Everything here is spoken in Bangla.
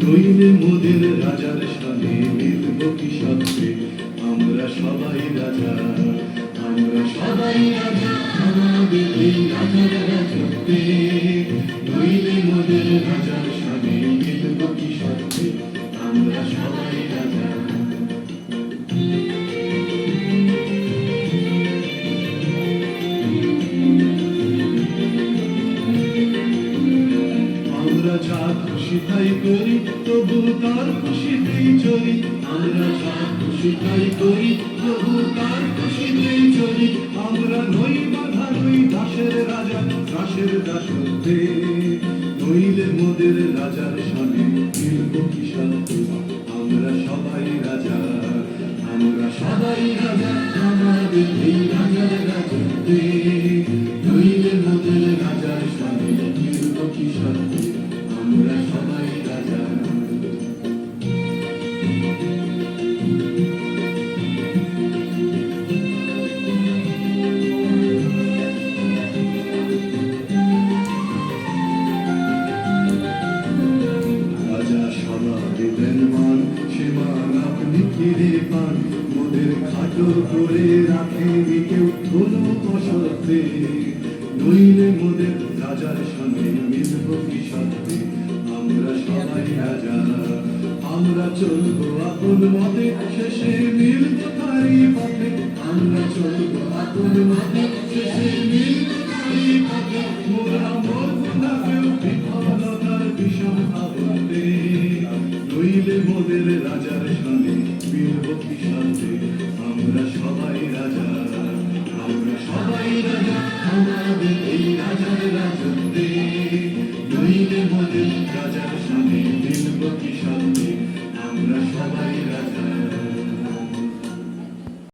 নইলে মোদের রাজার সাথে মিলব কি সাথে আমরা সবাই রাজা আমরা সবাই রাজা আমাদের এই রাজার রাজত্বে নইলে মোদের রাজার সাথে মিলব কি সাথে আমরা সবাই রাজা আমরা যা খুশি তাই করি তবু তার খুশিতেই চলি আমরা যা খুশি তাই করি তবু তার খুশিতেই চলি আমরা নই বাধা নই দাসের রাজা দাসের দাসত্বে নইলে মোদের রাজার সামনে মিলব কি শান্তি আমরা সবাই রাজা আমরা সবাই রাজা আমাদের এই রাজার রাজত্বে নইলে মোদের রাজার সামনে মিলব কি শান্তি আমরা সবাই রাজা রাজা সভা দিলেন মান সে মান আপনি ফিরে পান মোদের খাটো করে রাখেনি কেউ কোনো অসত্যে নইলে মোদের রাজার সঙ্গে মিলব কি সত্যি আমরা সবাই রাজা আমরা চলবো আপন মতে শেষে মিলব তারই পথে আমরা চলবো আপন মতে শেষে মিলব তারই পথে মোরা মরব না কেউ বিফলতার বিষম ভাবতে নইলে মোদের রাজার সঙ্গে মিলব কি সত্যি আমরা সবাই রাজা